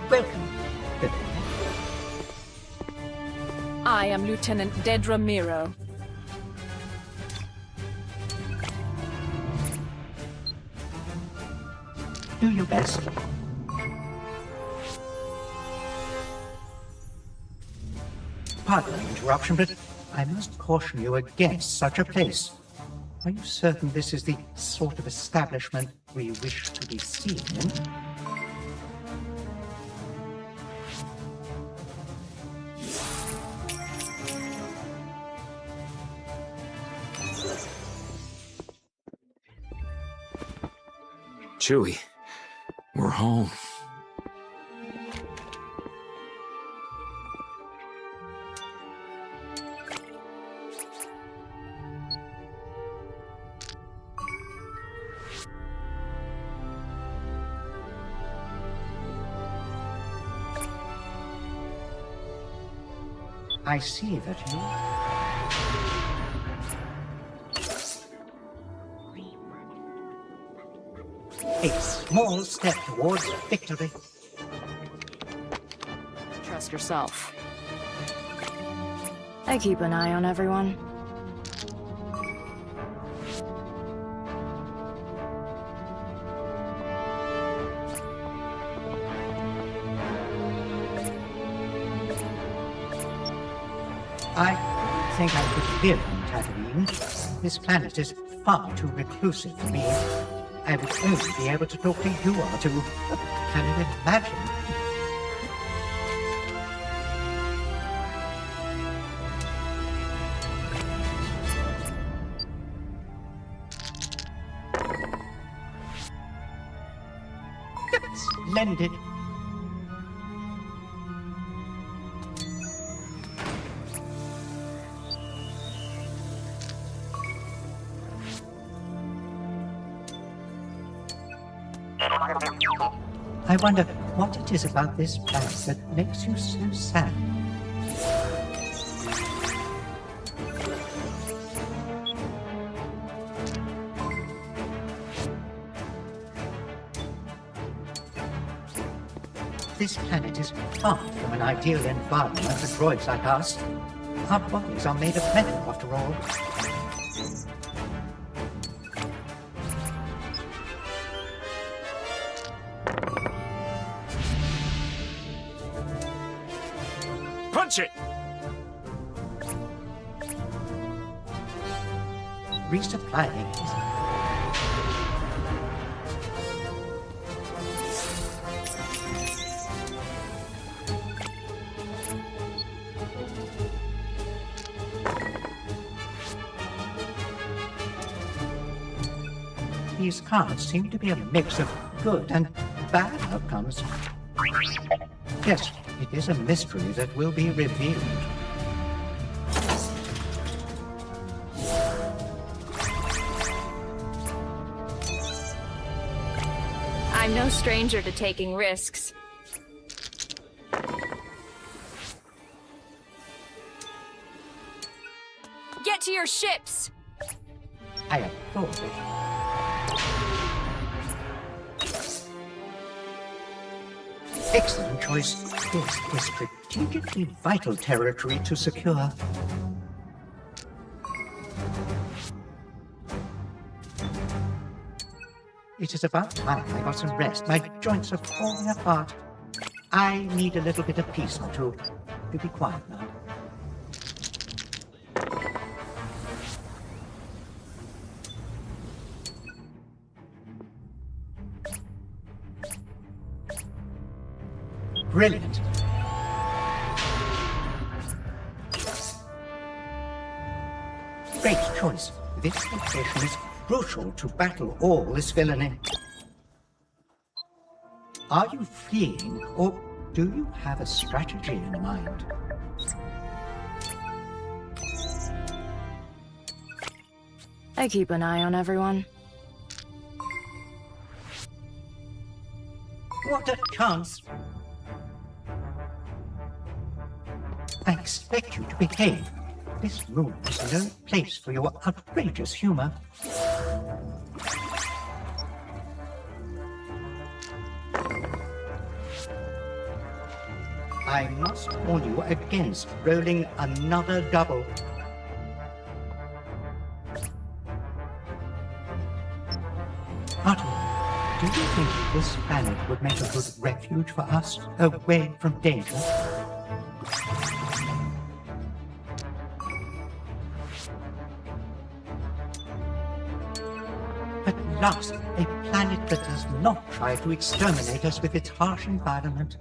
Welcome. I am Lieutenant Dedra Miro. Do your best. Pardon the interruption, but I must caution you against such a place. Are you certain this is the sort of establishment we wish to be seen in? Chewie, we're home. I see that you... A small step towards victory. Trust yourself. I keep an eye on everyone. I think I could live on Tatooine. This planet is far too reclusive for me. I would only be able to talk to you or to... Can you imagine? Splendid. I wonder what it is about this place that makes you so sad. This planet is far from an ideal environment for droids like us. Our bodies are made of metal, after all. Punch it! Resupplying is... These cards seem to be a mix of good and bad outcomes. Yes, it is a mystery that will be revealed. I'm no stranger to taking risks. Get to your ships! I applaud it. Excellent choice. This is strategically vital territory to secure. It is about time I got some rest. My joints are falling apart. I need a little bit of peace or two. You be quiet now. Brilliant. Great choice. This location is crucial to battle all this villainy. Are you fleeing, or do you have a strategy in mind? I keep an eye on everyone. What a chance! I expect you to behave. This room is no place for your outrageous humor. I must warn you against rolling another double. Otto, do you think this planet would make a good refuge for us, away from danger? At last, a planet that does not try to exterminate us with its harsh environment.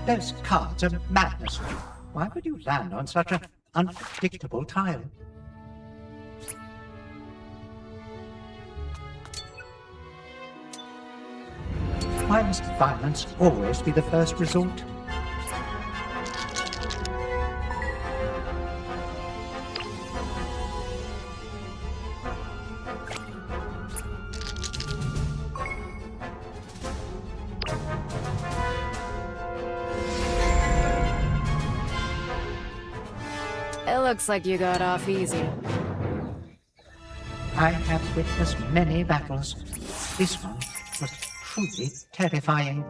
Those cards are madness. Why would you land on such an unpredictable tile? Why must violence always be the first resort? It looks like you got off easy. I have witnessed many battles. This one was truly terrifying.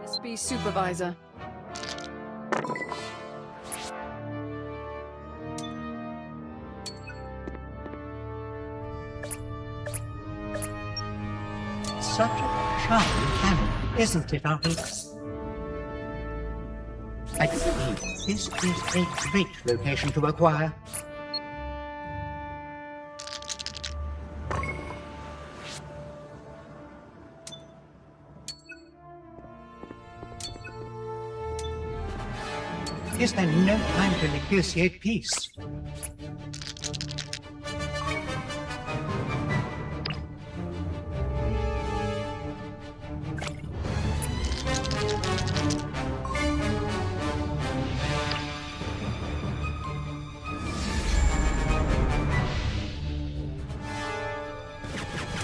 SP Supervisor. Such a charming planet, isn't it, Arthur? I do believe this is a great location to acquire. Is there no time to negotiate peace?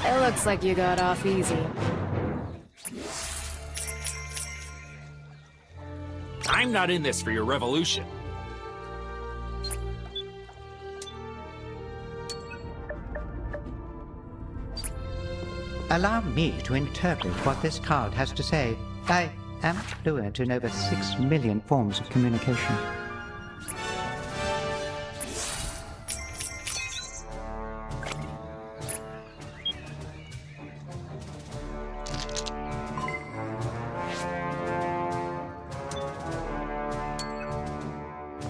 It looks like you got off easy. I'm not in this for your revolution. Allow me to interpret what this card has to say. I am fluent in over 6 million forms of communication.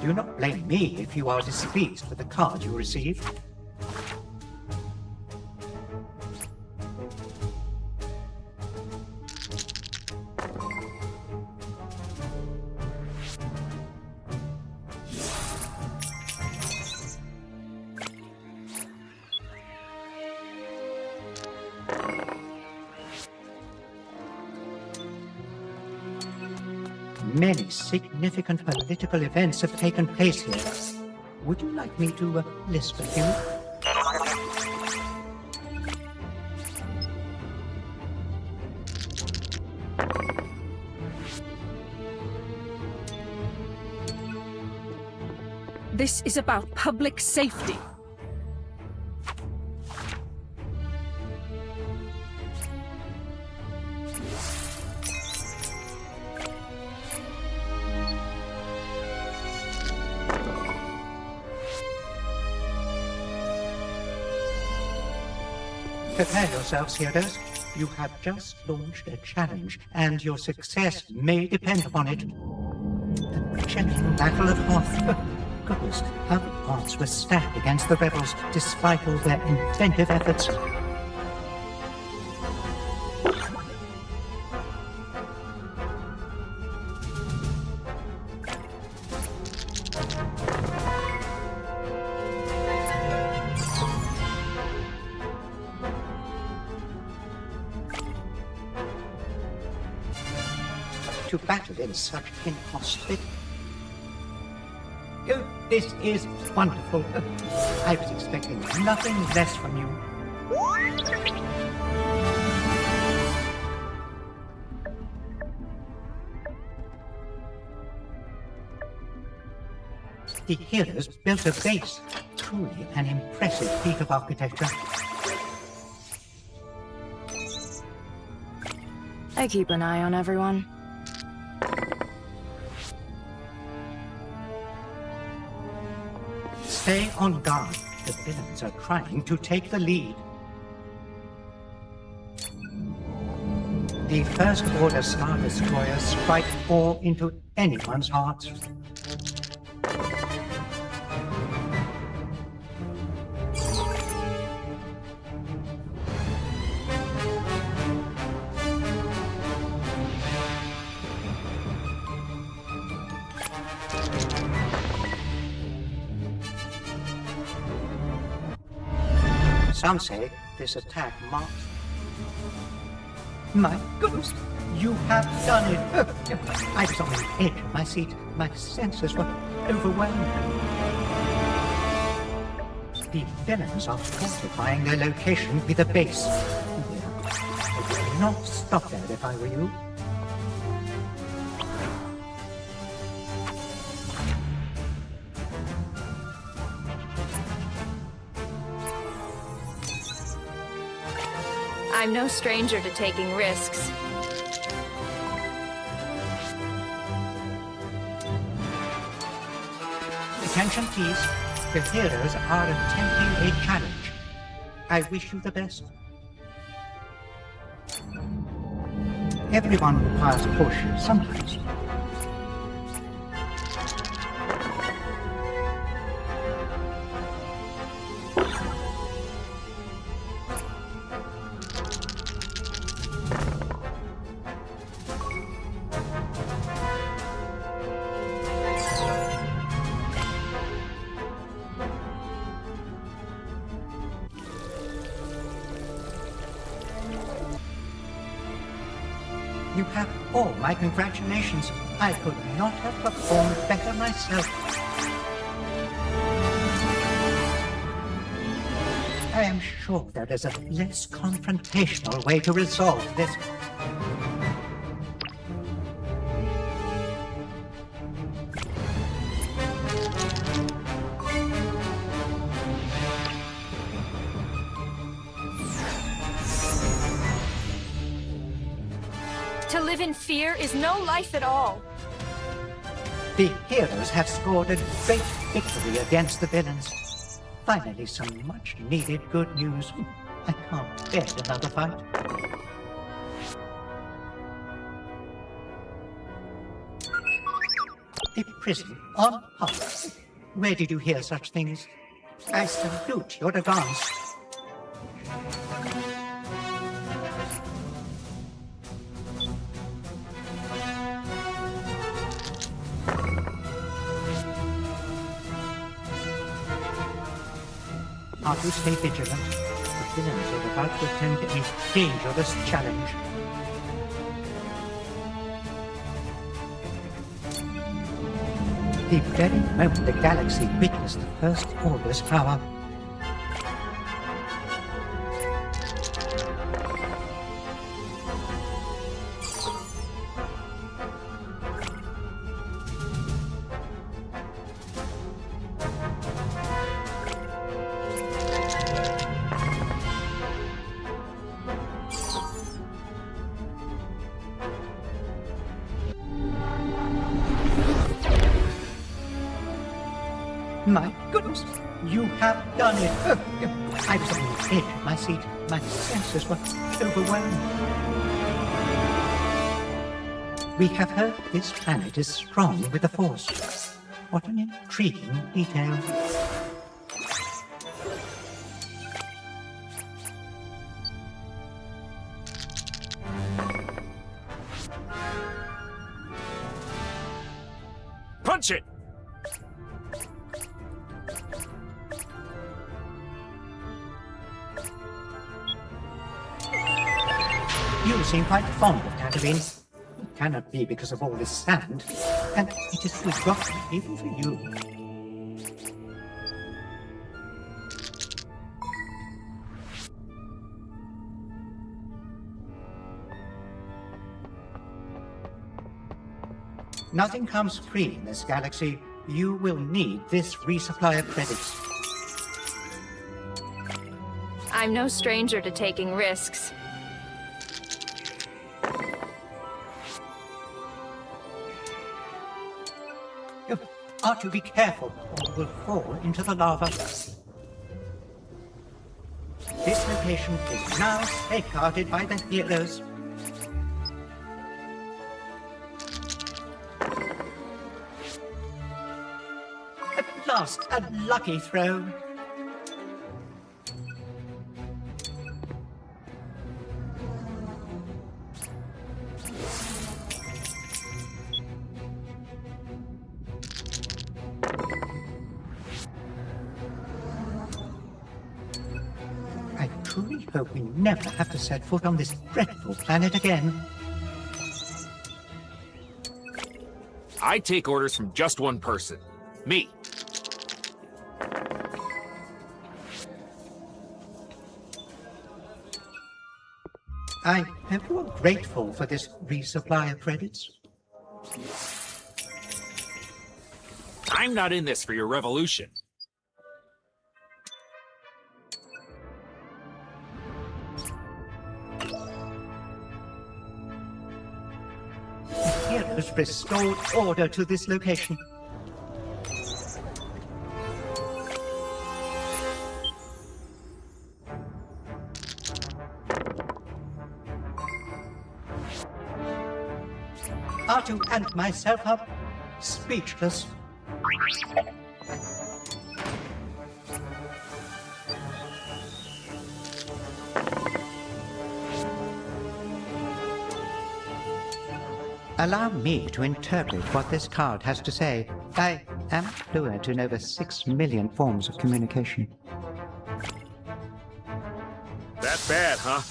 Do not blame me if you are displeased with the card you receive. Many significant political events have taken place here. Would you like me to list a few? This is about public safety. Prepare yourselves, heroes. You have just launched a challenge, and your success may depend upon it. The genuine Battle of Hoth. Goodness, how the odds were stacked against the rebels, despite all their inventive efforts. To battle in such inhospitable. Oh, this is wonderful. I was expecting nothing less from you. The heroes built a base. Truly an impressive feat of architecture. I keep an eye on everyone. Stay on guard. The villains are trying to take the lead. The First Order Star Destroyers strike awe into anyone's hearts. Some say this attack marks... My goodness, you have done it! I was on the edge of my seat. My senses were overwhelmed. The villains are fortifying their location with a base. I would not stop there if I were you. I'm no stranger to taking risks. Attention, please. The heroes are attempting a challenge. I wish you the best. Everyone requires a push sometimes. You have all my congratulations. I could not have performed better myself. I am sure there is a less confrontational way to resolve this. To live in fear is no life at all. The heroes have scored a great victory against the villains. Finally, some much-needed good news. I can't bear another fight. A prison on Earth. Where did you hear such things? I salute your advance. Are to stay vigilant. The villains are about to attempt a dangerous challenge. The very moment the galaxy witnessed the First Order's power, my goodness, you have done it! I was on the edge of my seat. My senses were overwhelmed. We have heard this planet is strong with the Force. What an intriguing detail. Punch it! You seem quite fond of Tatooine. It cannot be because of all this sand, and it is too rocky even for you. Nothing comes free in this galaxy. You will need this resupply of credits. I'm no stranger to taking risks. You are to be careful, or you will fall into the lava. This location is now safeguarded by the heroes. At last, a lucky throw. I truly hope we never have to set foot on this dreadful planet again. I take orders from just one person. Me. I hope you are grateful for this resupply of credits. I'm not in this for your revolution. The heroes restored order to this location. Artu and myself are speechless. Allow me to interpret what this card has to say. I am fluent in over 6 million forms of communication. That bad, huh?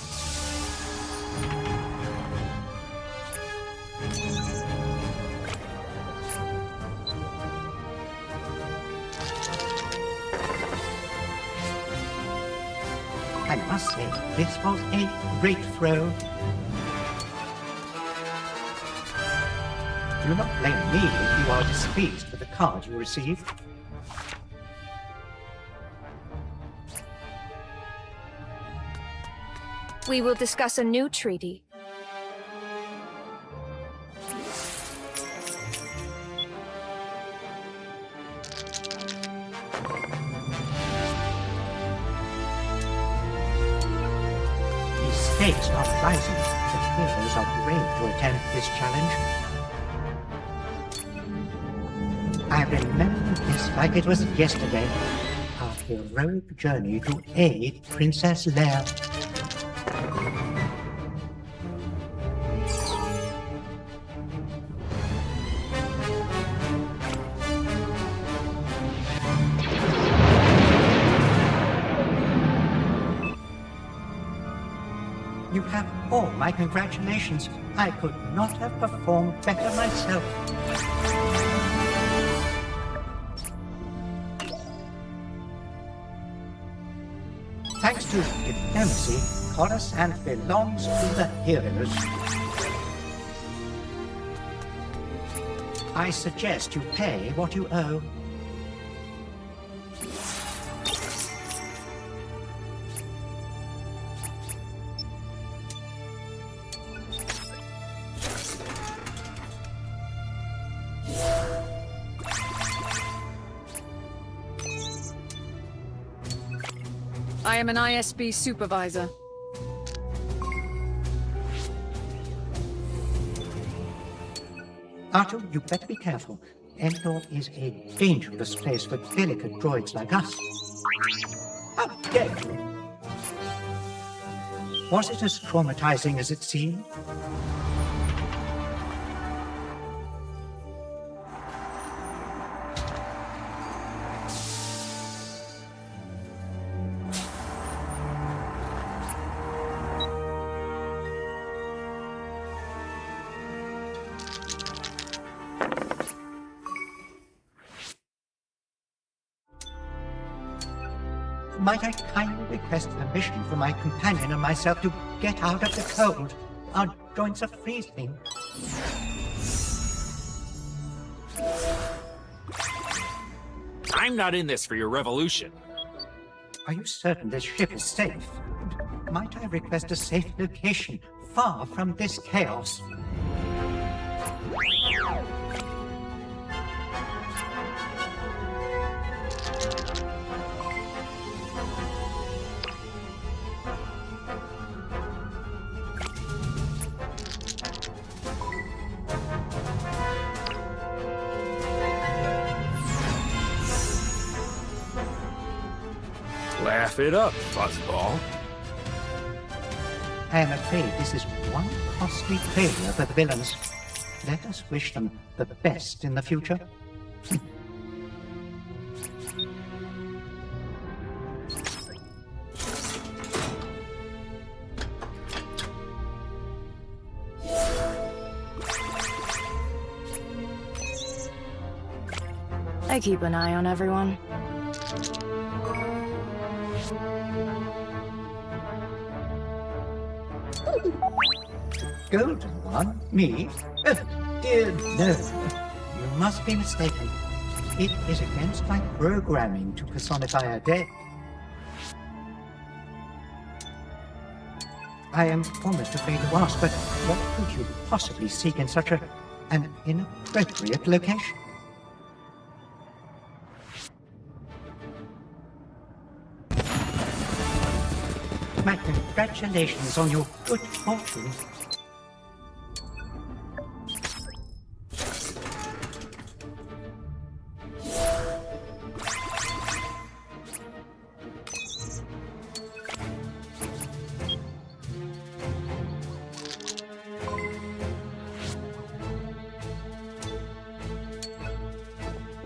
I must say, this was a great throw. Do not blame me if you are displeased with the card you received. We will discuss a new treaty. The stakes are rising. The heroes are brave to attempt this challenge. I remember this like it was yesterday. Our heroic journey to aid Princess Leia. You have all my congratulations. I could not have performed better myself. Thanks to diplomacy, Coruscant belongs to the heroes. I suggest you pay what you owe. I am an ISB supervisor. Artu, you better be careful. Endor is a dangerous place for delicate droids like us. How dare you! Was it as traumatizing as it seemed? Might I kindly request permission from my companion and myself to get out of the cold? Our joints are freezing. I'm not in this for your revolution. Are you certain this ship is safe? Might I request a safe location, far from this chaos? Laugh it up, fuzzball. I am afraid this is one costly failure for the villains. Let us wish them the best in the future. I keep an eye on everyone. Golden one? Me? Oh, dear no. You must be mistaken. It is against my programming to personify a day. I am almost afraid to ask, but what could you possibly seek in such an inappropriate location? My congratulations on your good fortune.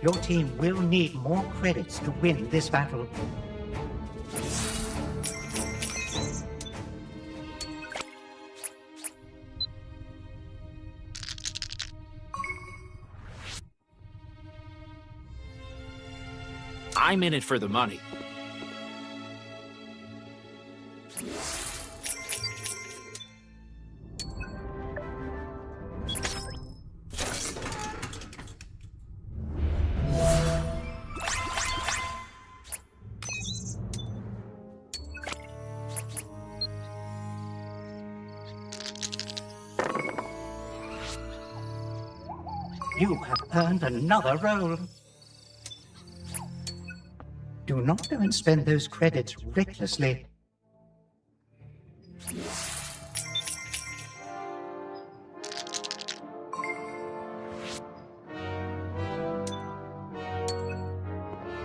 Your team will need more credits to win this battle. I'm in it for the money. You have earned another role. Do not go and spend those credits recklessly.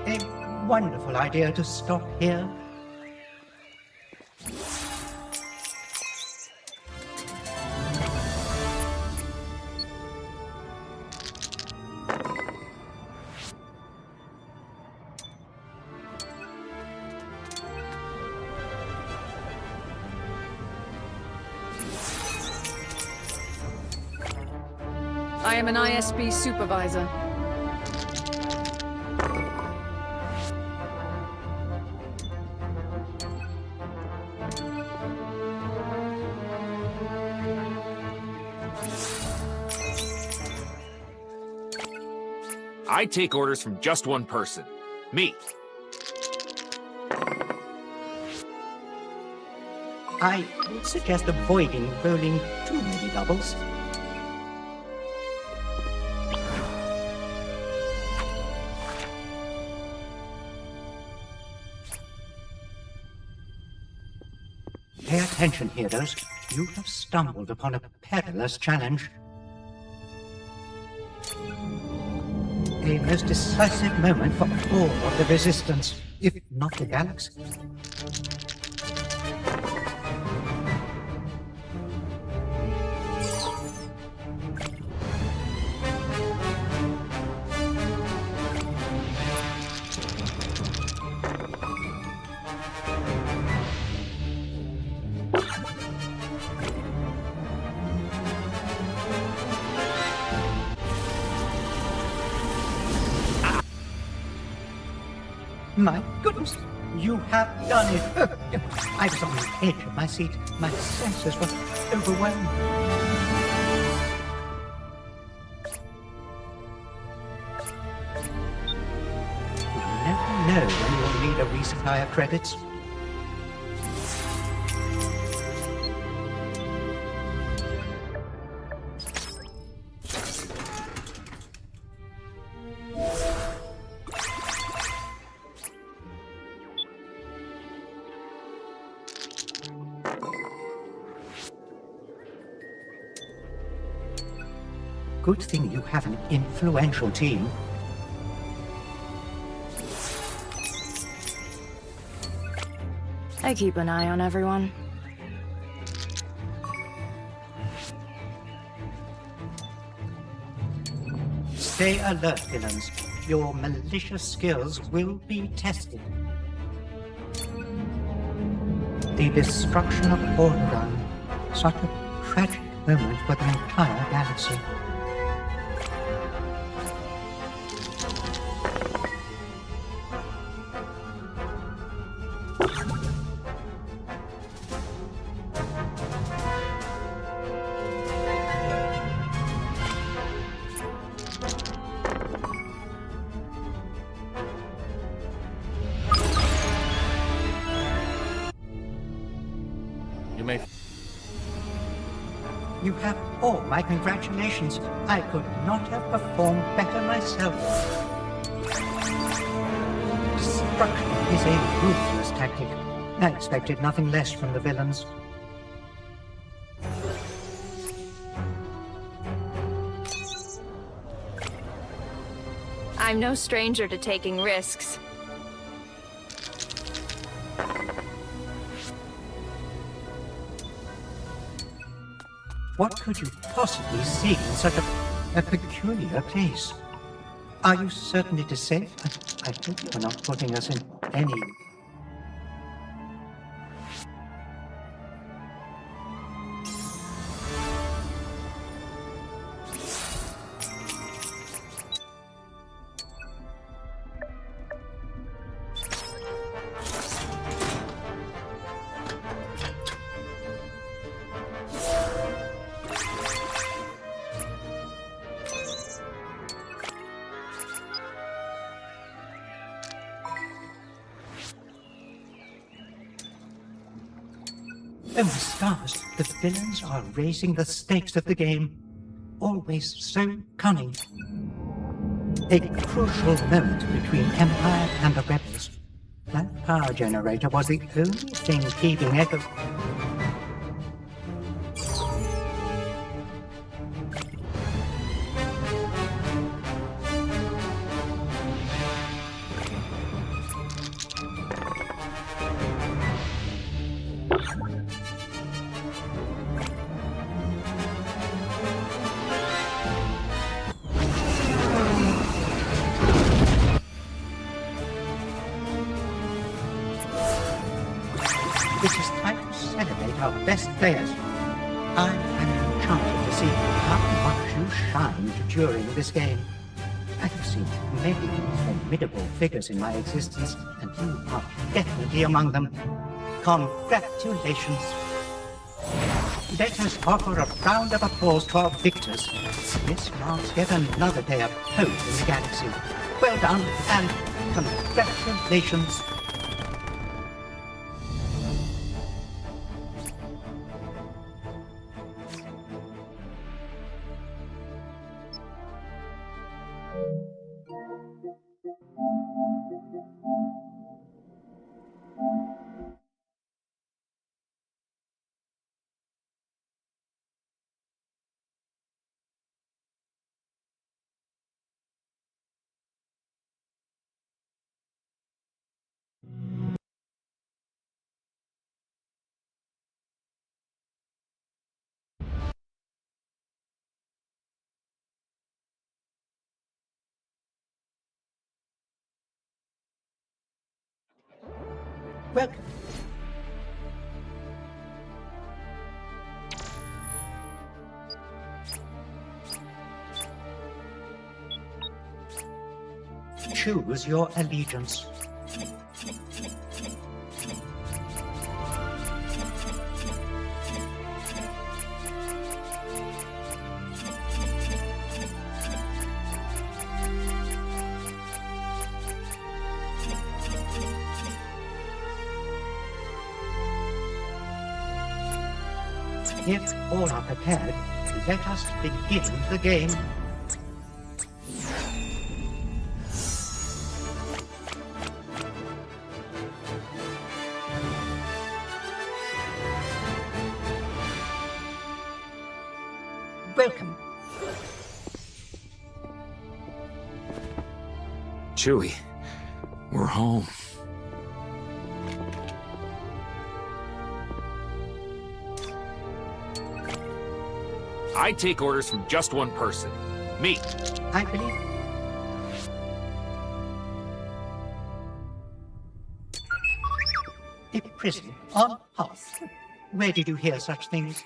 A wonderful idea to stop here. I am an ISB supervisor. I take orders from just one person. Me. I would suggest avoiding rolling too many doubles. Pay attention, heroes. You have stumbled upon a perilous challenge. A most decisive moment for all of the resistance, if not the galaxy. My goodness, you have done it. I was on the edge of my seat. My senses were overwhelmed. know when you'll need a resupply of credits? Good thing you have an influential team. I keep an eye on everyone. Stay alert, villains. Your malicious skills will be tested. The destruction of Alderaan, such a tragic moment for the entire galaxy. You have all my congratulations. I could not have performed better myself. Destruction is a ruthless tactic. I expected nothing less from the villains. I'm no stranger to taking risks. What could you possibly see in such a peculiar place? Are you certain it is safe? I hope you are not putting us in any... Oh, my stars, the villains are raising the stakes of the game. Always so cunning. A crucial moment between Empire and the Rebels. That power generator was the only thing keeping Echo... It is time to celebrate our best players. I am enchanted to see how much you shined during this game. I have seen many formidable figures in my existence, and you are definitely among them. Congratulations. Let us offer a round of applause to our victors. This marks yet another day of hope in the galaxy. Well done, and congratulations. Welcome. Choose your allegiance. If all are prepared, let us begin the game. Welcome. Chewie, we're home. I take orders from just one person. Me. I believe. A prison on Hoth. Where did you hear such things?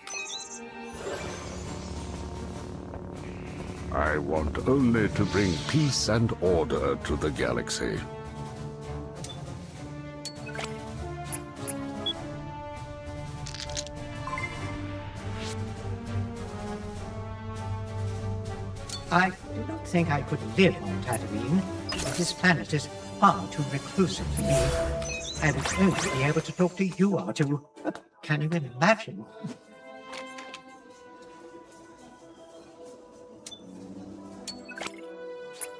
I want only to bring peace and order to the galaxy. I do not think I could live on Tatooine. This planet is far too reclusive for me. I would only be able to talk to you or to... Can you imagine?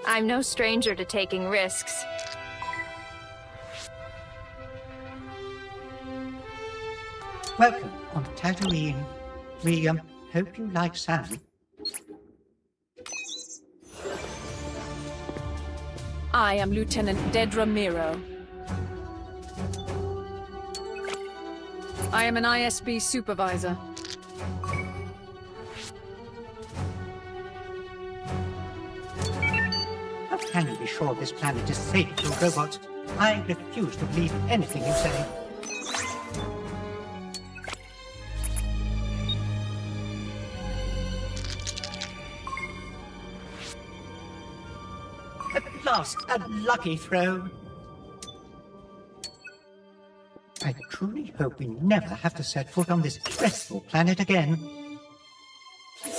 I'm no stranger to taking risks. Welcome on Tatooine. We hope you like Sam. I am Lieutenant Dedra Miro. I am an ISB supervisor. How can you be sure this planet is safe for robots? I refuse to believe anything you say. At last, a lucky throw. I truly hope we never have to set foot on this dreadful planet again.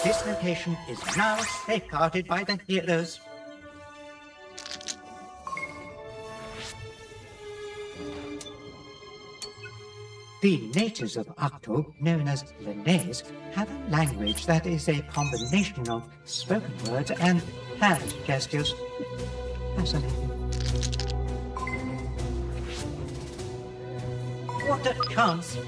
This location is now safeguarded by the heroes. The natives of Octo, known as Lenays, have a language that is a combination of spoken words and hand gestures. Fascinating. What a chance!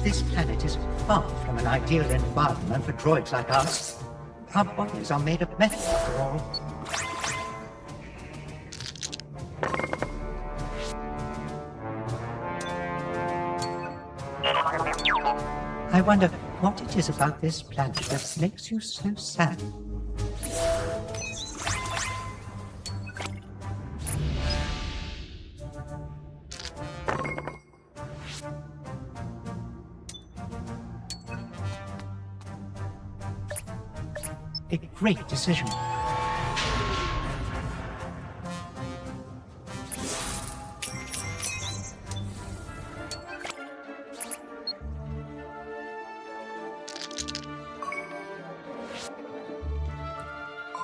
This planet is far from an ideal environment for droids like us. Our bodies are made of metal, after all. I wonder what it is about this planet that makes you so sad. A great decision.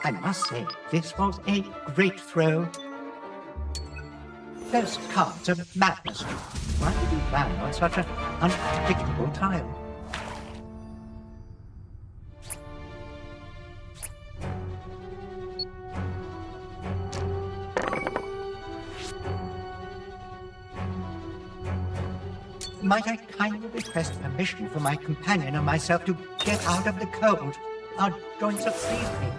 I must say, this was a great throw. Those cards are madness. Why did you land on such an unpredictable tile? Might I kindly request permission for my companion and myself to get out of the cold? Our joints are freezing.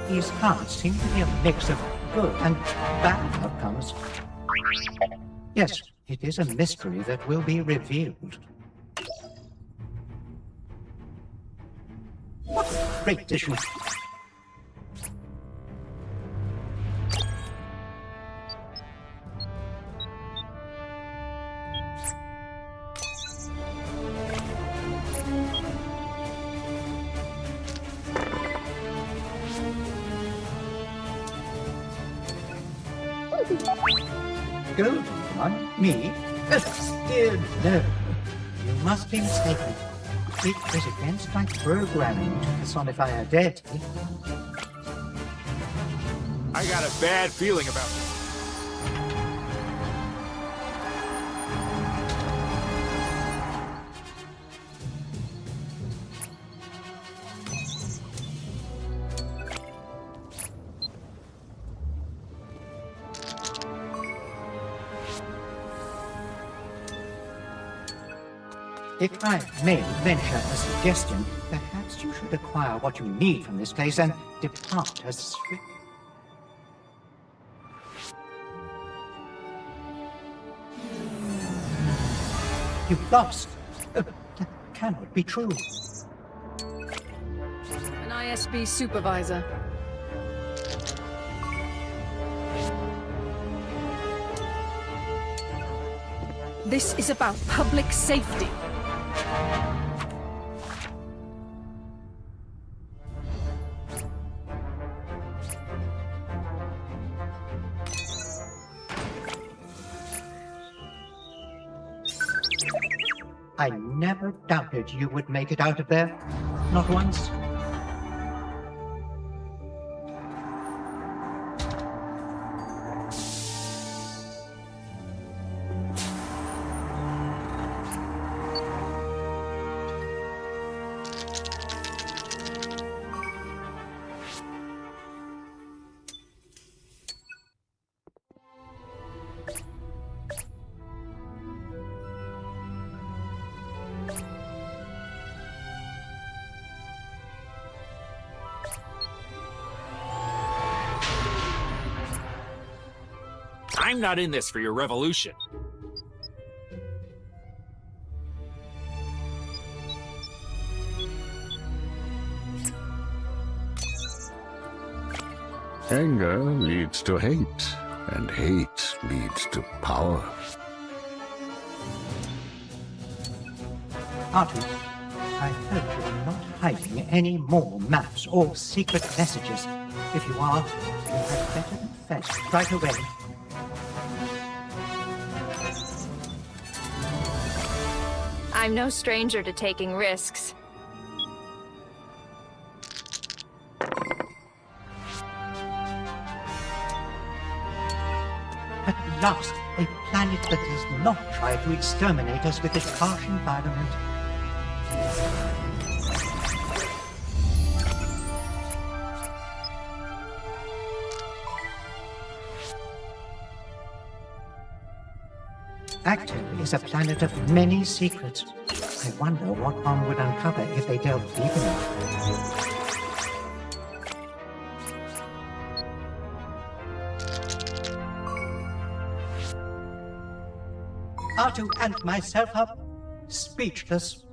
These cards seem to be a mix of good and bad outcomes. Yes, it is a mystery that will be revealed. What a great decision! Golden one? Me? Oh, dear no. You must be mistaken. It is against my programming to personify a deity. I got a bad feeling about this. If I may venture a suggestion, perhaps you should acquire what you need from this place and depart as swift. You've lost. That cannot be true. An ISB supervisor. This is about public safety. I never doubted you would make it out of there. Not once. I'm not in this for your revolution. Anger leads to hate, and hate leads to power. Artu, I hope you are not hiding any more maps or secret messages. If you are, you had better confess right away. I'm no stranger to taking risks. At last, a planet that does not try to exterminate us with its harsh environment. Active is a planet of many secrets. I wonder what one would uncover if they delved deep enough. Artu and myself are speechless.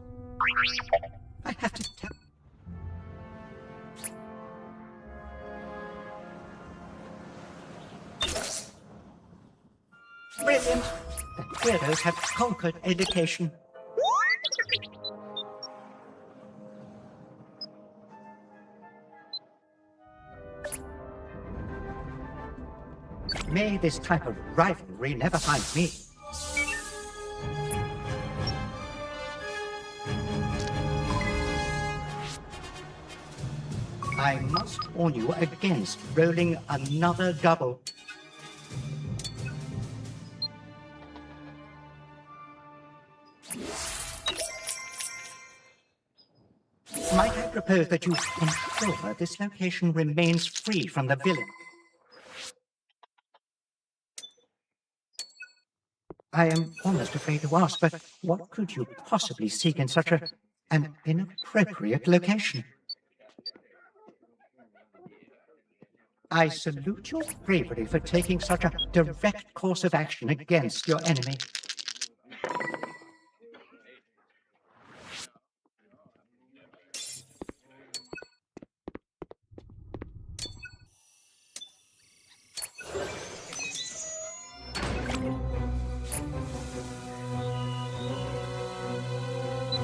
I have to tell. Brilliant! The heroes have conquered education. May this type of rivalry never find me. I must warn you against rolling another double. Might I propose that you ensure this location remains free from the villain? I am almost afraid to ask, but what could you possibly seek in such an inappropriate location? I salute your bravery for taking such a direct course of action against your enemy.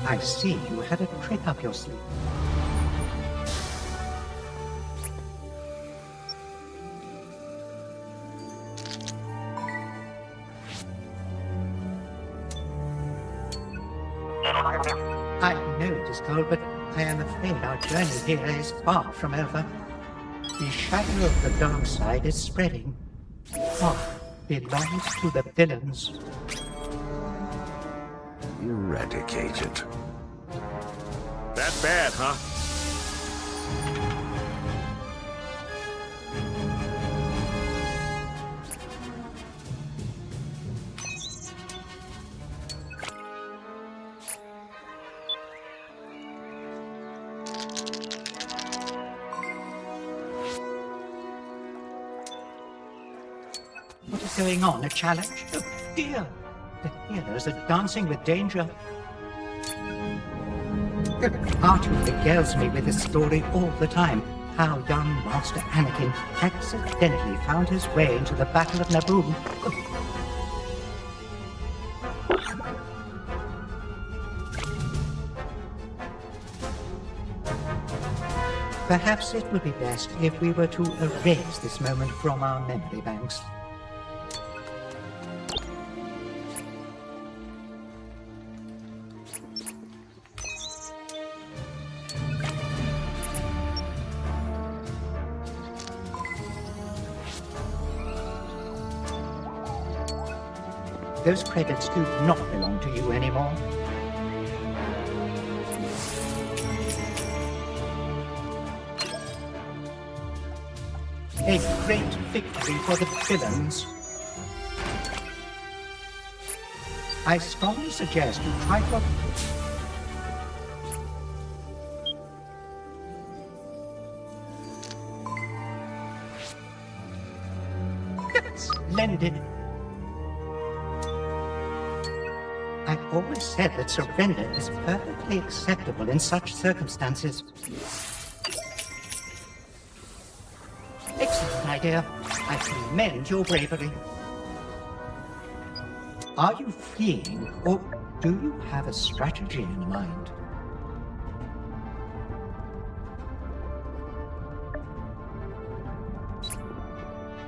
I see you had a trick up your sleeve. I know it is cold, but I am afraid our journey here is far from over. The shadow of the dark side is spreading. What belongs to the villains? Eradicated. That bad, huh? What is going on? A challenge? Oh dear! The heroes are dancing with danger. Arthur regales me with this story all the time. How young Master Anakin accidentally found his way into the Battle of Naboo. Perhaps it would be best if we were to erase this moment from our memory banks. Those credits do not belong to you anymore. A great victory for the villains. I strongly suggest you try to... Splendid. I've always said that surrender is perfectly acceptable in such circumstances. Excellent idea. I commend your bravery. Are you fleeing, or do you have a strategy in mind?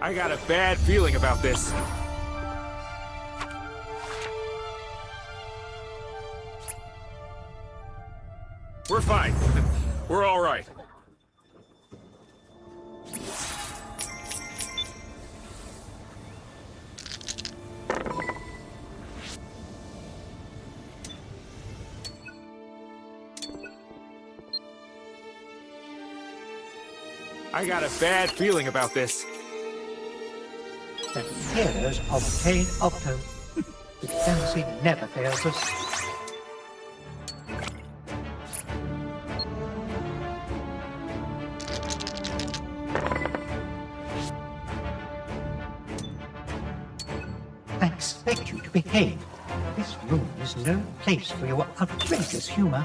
I got a bad feeling about this. We're fine. We're all right. I got a bad feeling about this. The heroes obtain Octo. Diplomacy never fails us. I expect you to behave. This room is no place for your outrageous humor.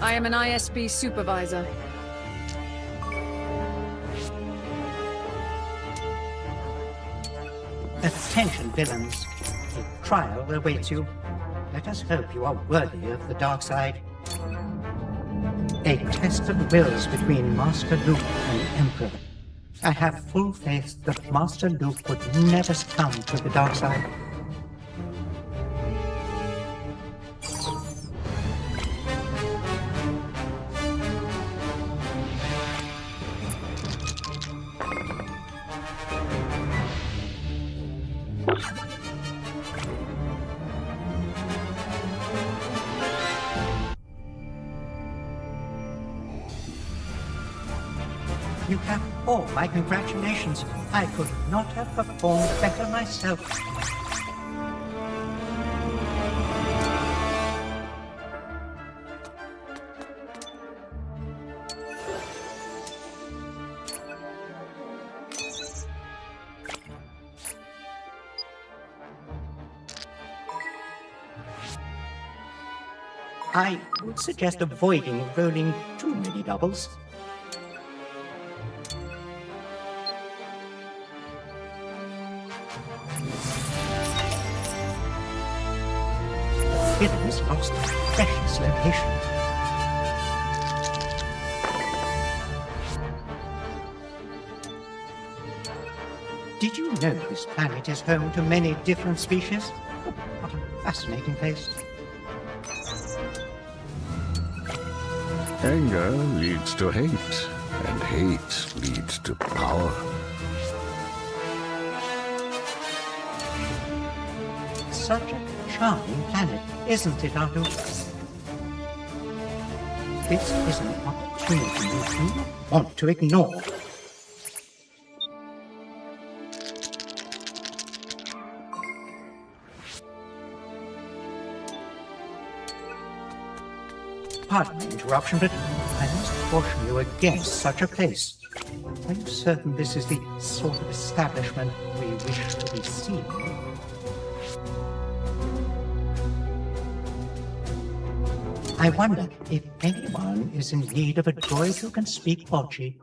I am an ISB supervisor. Attention, villains. A trial awaits you. Let us hope you are worthy of the dark side. A test of wills between Master Luke and the Emperor. I have full faith that Master Luke would never succumb to the dark side. You have all my congratulations. I could not have performed better myself. I would suggest avoiding rolling too many doubles. villains lost a precious location. Did you know this planet is home to many different species? Oh, what a fascinating place. Anger leads to hate, and hate leads to power. Such a charming planet, isn't it, Arthur? This is an opportunity you do want to ignore. Pardon the interruption, but I must caution you against such a place. Are you certain this is the sort of establishment we wish to be seeing? I wonder if anyone is in need of a droid who can speak Bocce.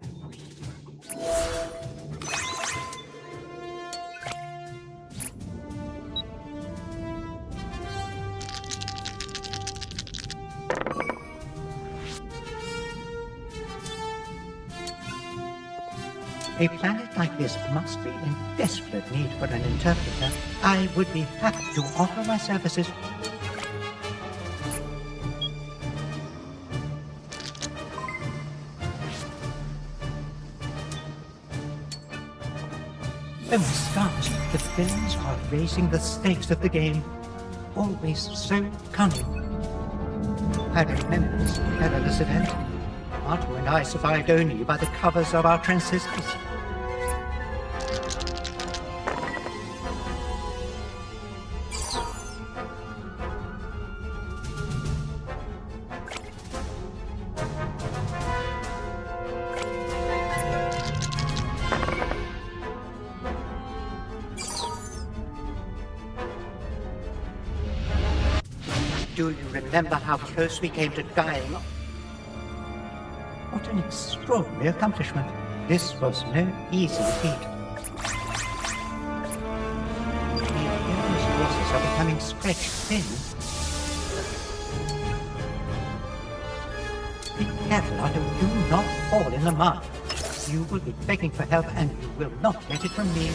A planet like this must be in desperate need for an interpreter. I would be happy to offer my services. Oh, stars, the villains are raising the stakes of the game. Always so cunning. I remember this perilous event. Arthur and I survived only by the covers of our transistors. Do you remember how close we came to dying? What an extraordinary accomplishment. This was no easy feat. The hero's forces are becoming stretched thin. Be careful, Otto. Do not fall in the mud. You will be begging for help, and you will not get it from me.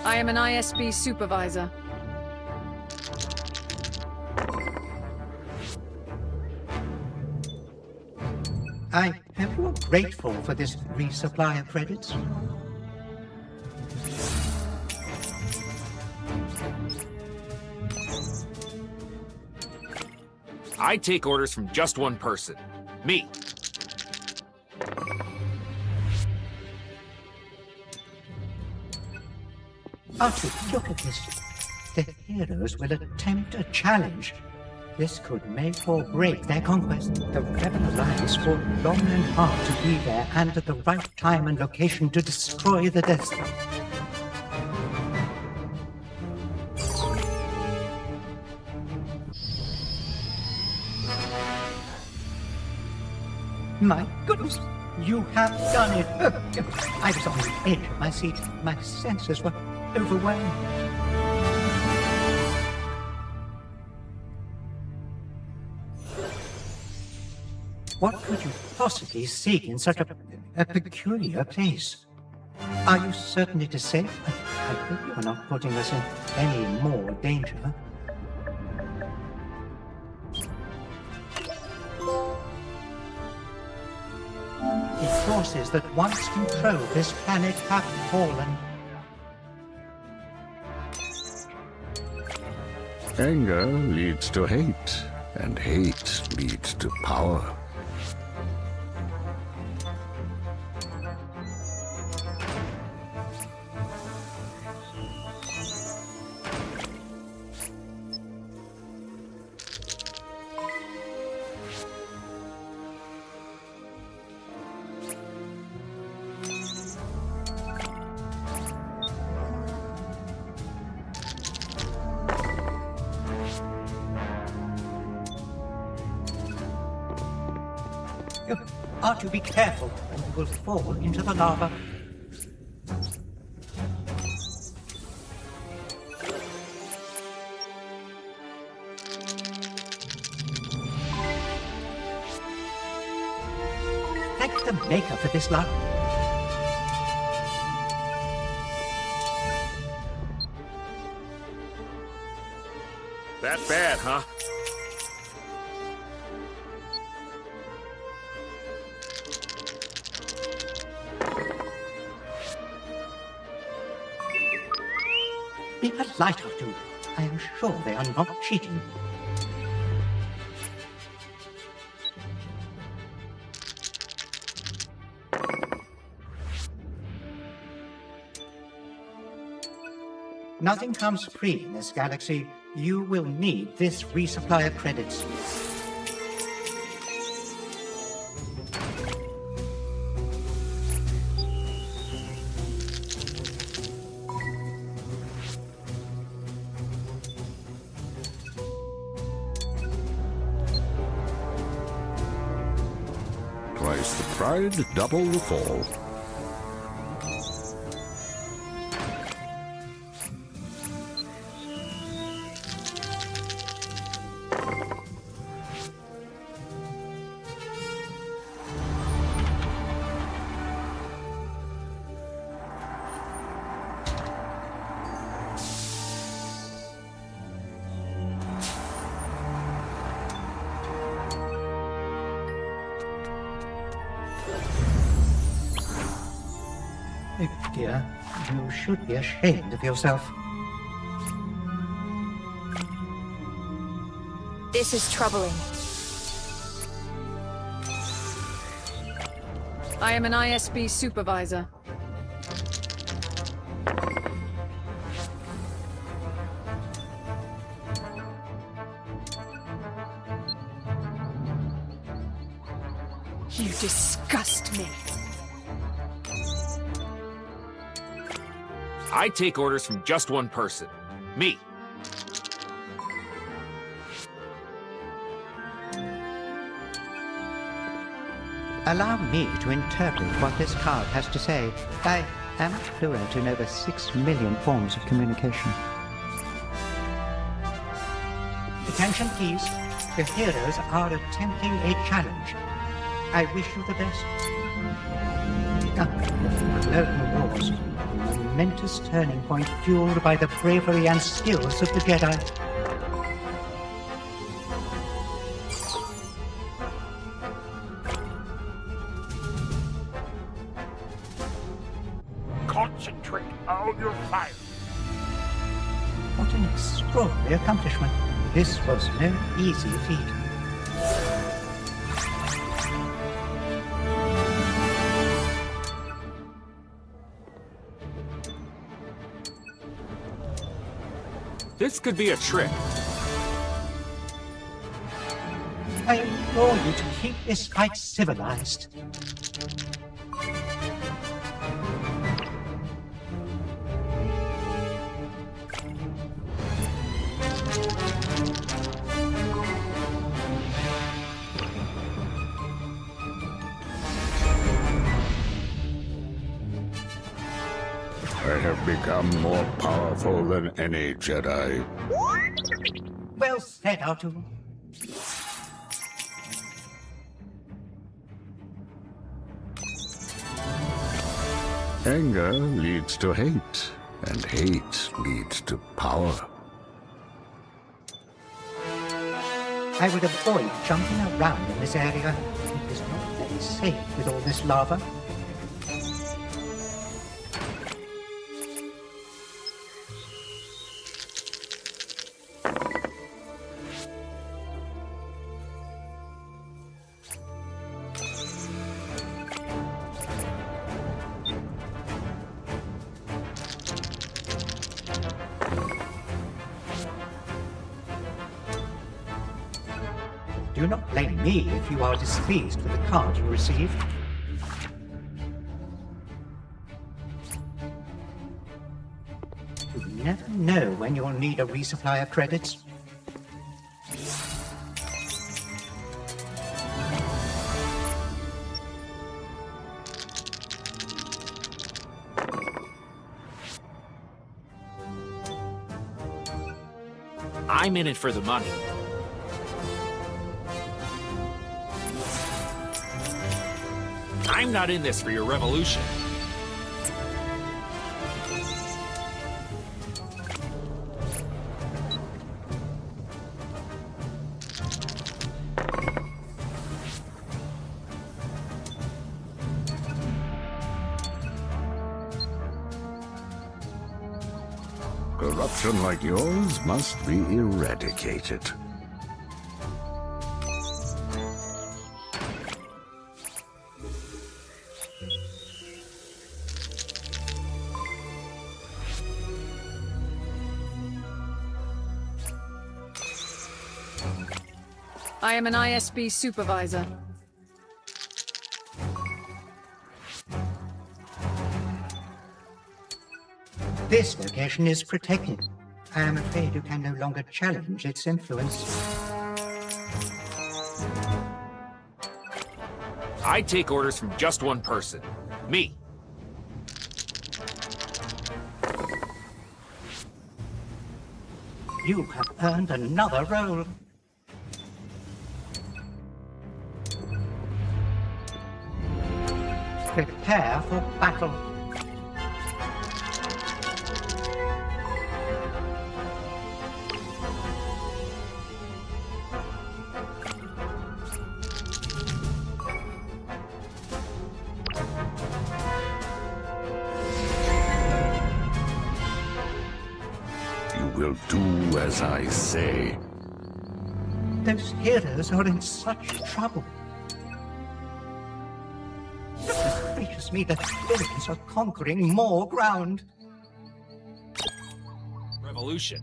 I am an ISB supervisor. I hope you are grateful for this resupply of credits. I take orders from just one person. Me. Archie, look at this. The heroes will attempt a challenge. This could make or break their conquest. The Rebel Alliance fought long and hard to be there and at the right time and location to destroy the Death Star. My goodness, you have done it. I was on the edge of my seat. My senses were overwhelmed. What could you possibly seek in such a peculiar place? Are you certain it is safe? I hope you are not putting us in any more danger. The forces that once controlled this planet have fallen. Anger leads to hate, and hate leads to power. You are to be careful, or you will fall into the lava. Thank the maker for this luck. That bad, huh? Be polite, Artu. I am sure they are not cheating. Nothing comes free in this galaxy. You will need this resupply of credits. Twice the pride, double the fall. Dear, you should be ashamed of yourself. This is troubling. I am an ISB supervisor. You disgust me. I take orders from just one person. Me. Allow me to interpret what this card has to say. I am fluent in over 6 million forms of communication. Attention, please. The heroes are attempting a challenge. I wish you the best. Clone Wars. A momentous turning point fueled by the bravery and skills of the Jedi. Concentrate all your fire. What an extraordinary accomplishment. This was no easy feat. This could be a trick. I implore you to keep this fight civilized. I have become more powerful than any Jedi. Well said, Artu. Anger leads to hate, and hate leads to power. I would avoid jumping around in this area. It is not very safe with all this lava. Do not blame me if you are displeased with the card you received. You never know when you'll need a resupply of credits. I'm in it for the money. I'm not in this for your revolution. Corruption like yours must be eradicated. I am an ISB supervisor. This location is protected. I am afraid you can no longer challenge its influence. I take orders from just one person. Me. You have earned another role. Prepare for battle. You will do as I say. Those heroes are in such trouble. Goodness gracious me, the villains are conquering more ground. Revolution.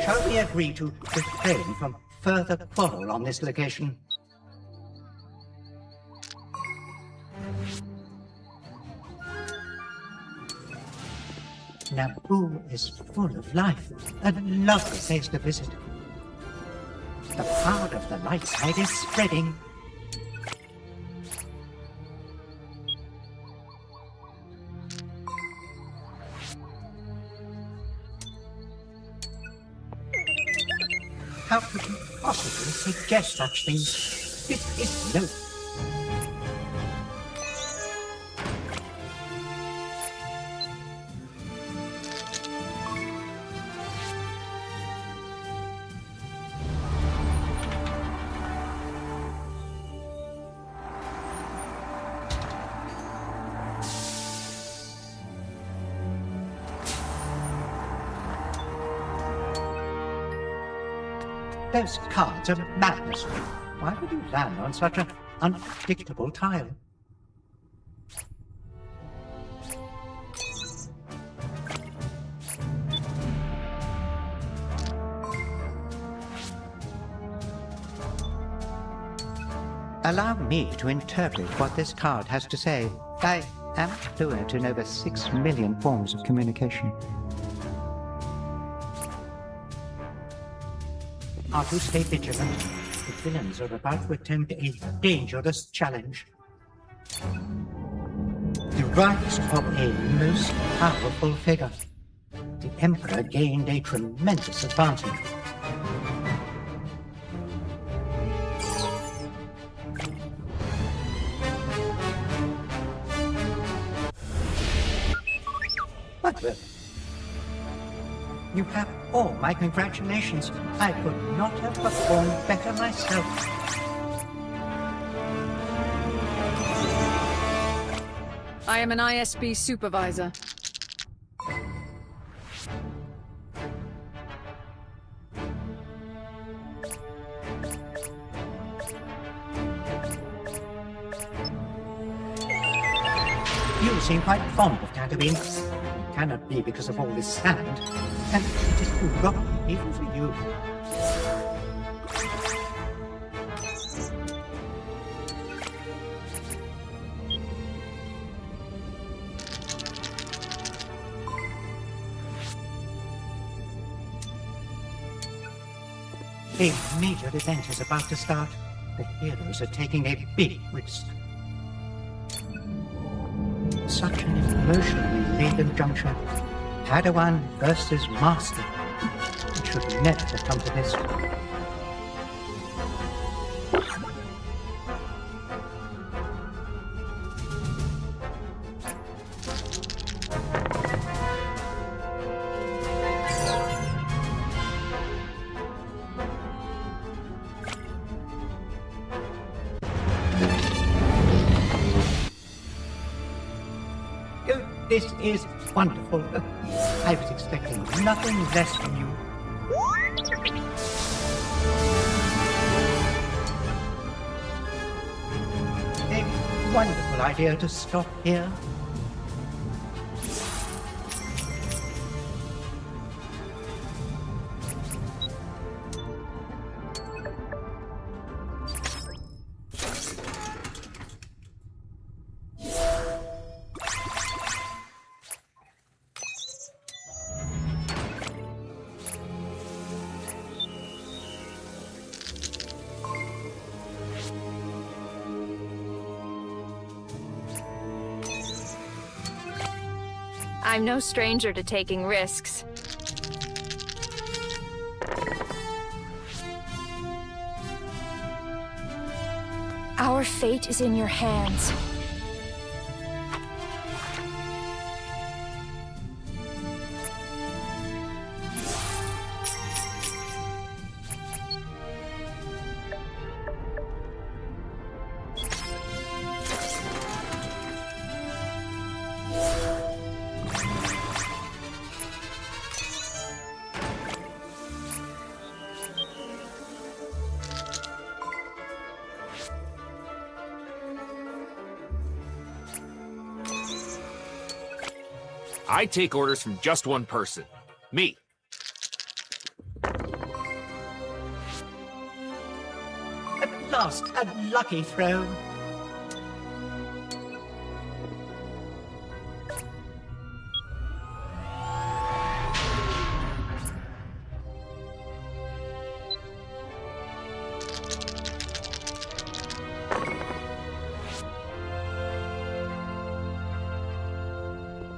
Shall we agree to refrain from further quarrel on this location? Naboo is full of life, a lovely place to visit. The power of the light side is spreading. How could you possibly suggest such things? This is no. Those cards are madness. Why would you land on such an unpredictable tile? Allow me to interpret what this card has to say. I am fluent in over 6 million forms of communication. Are to stay vigilant. The villains are about to attempt a dangerous challenge. The rise of a most powerful figure. The Emperor gained a tremendous advantage. But you have all my congratulations. I could not have performed better myself. I am an ISB supervisor. You seem quite fond of Tatooine. It cannot be because of all this sand. And it is too rocky, even for you. A major event is about to start. The heroes are taking a big risk. Such an emotionally laden juncture. Padawan versus Master. It should never have come to this. This is wonderful. I was expecting nothing less from you. A wonderful idea to stop here. I'm no stranger to taking risks. Our fate is in your hands. I take orders from just one person. Me. At last, a lucky throw.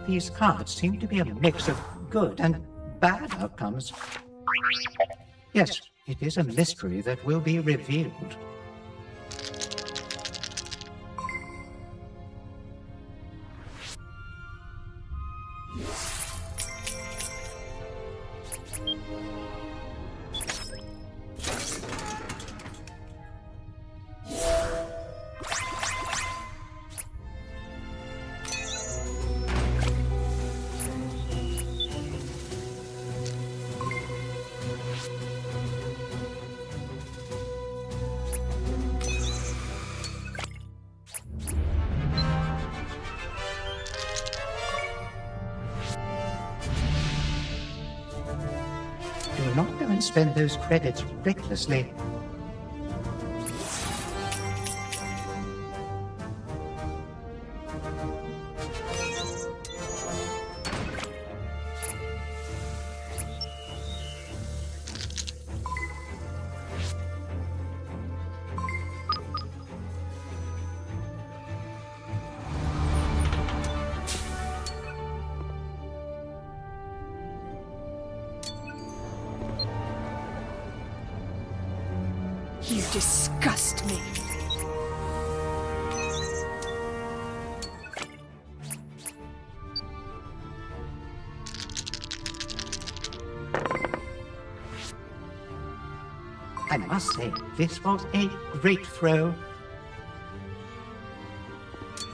These cards seem to be a mix of good and bad outcomes. Yes, it is a mystery that will be revealed. Do not go and spend those credits recklessly. You disgust me. I must say, this was a great throw.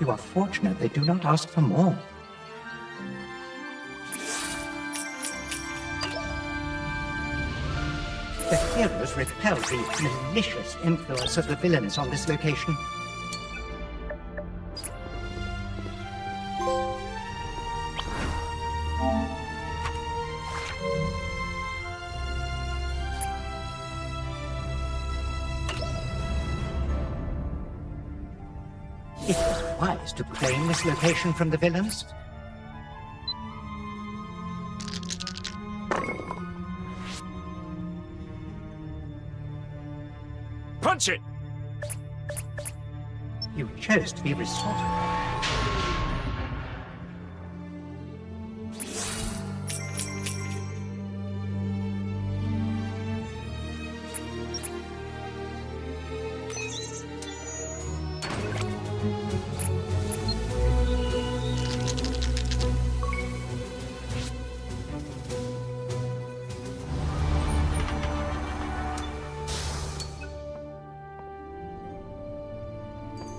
You are fortunate they do not ask for more. The heroes repel the malicious influence of the villains on this location. It was wise to claim this location from the villains. Punch it! You chose to be resourceful.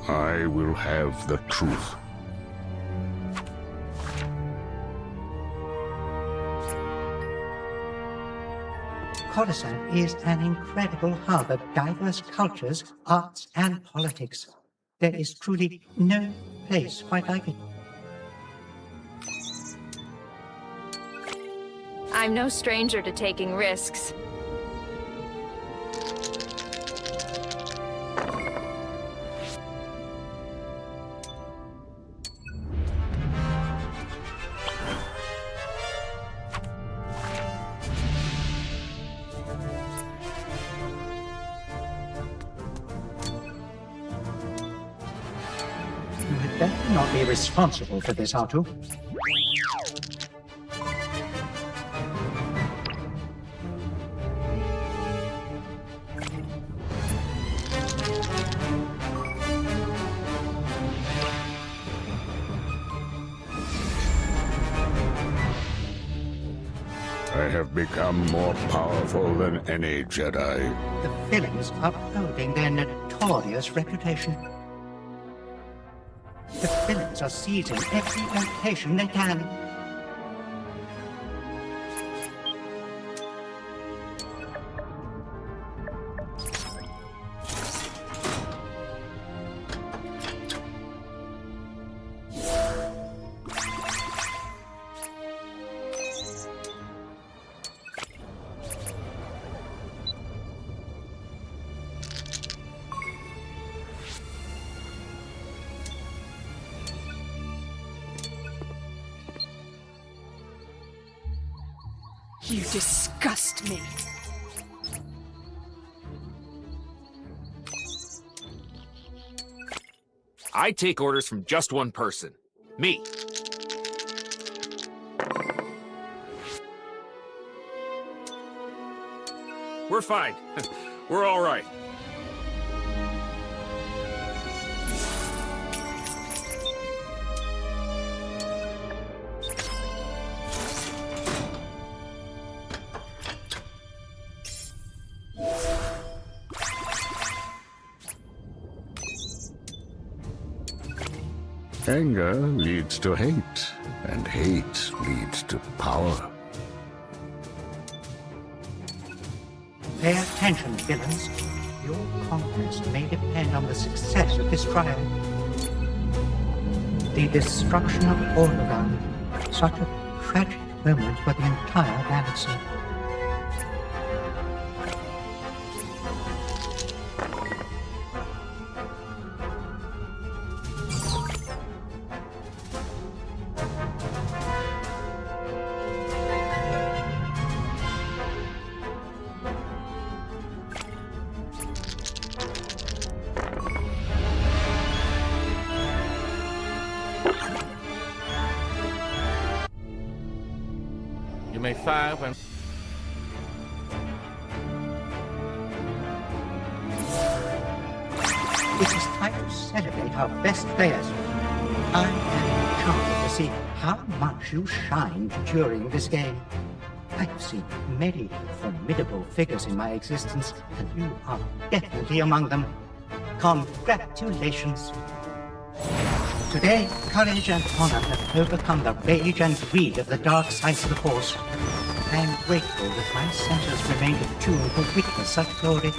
I will have the truth. Coruscant is an incredible hub of diverse cultures, arts, and politics. There is truly no place quite like it. I'm no stranger to taking risks. You had better not be responsible for this, Artu. I have become more powerful than any Jedi. The villains are upholding their notorious reputation. The villains are seizing every location they can. You disgust me. I take orders from just one person. Me. We're fine. We're all right. Anger leads to hate, and hate leads to power. Pay attention, villains. Your conquest may depend on the success of this trial. The destruction of Orleans, such a tragic moment for the entire galaxy. You may fire when... It is time to celebrate our best players. I am enchanted to see how much you shined during this game. I have seen many formidable figures in my existence, and you are definitely among them. Congratulations. Today, courage and honor have overcome the rage and greed of the dark sides of the Force. I am grateful that my senses remained attuned to witness such glory.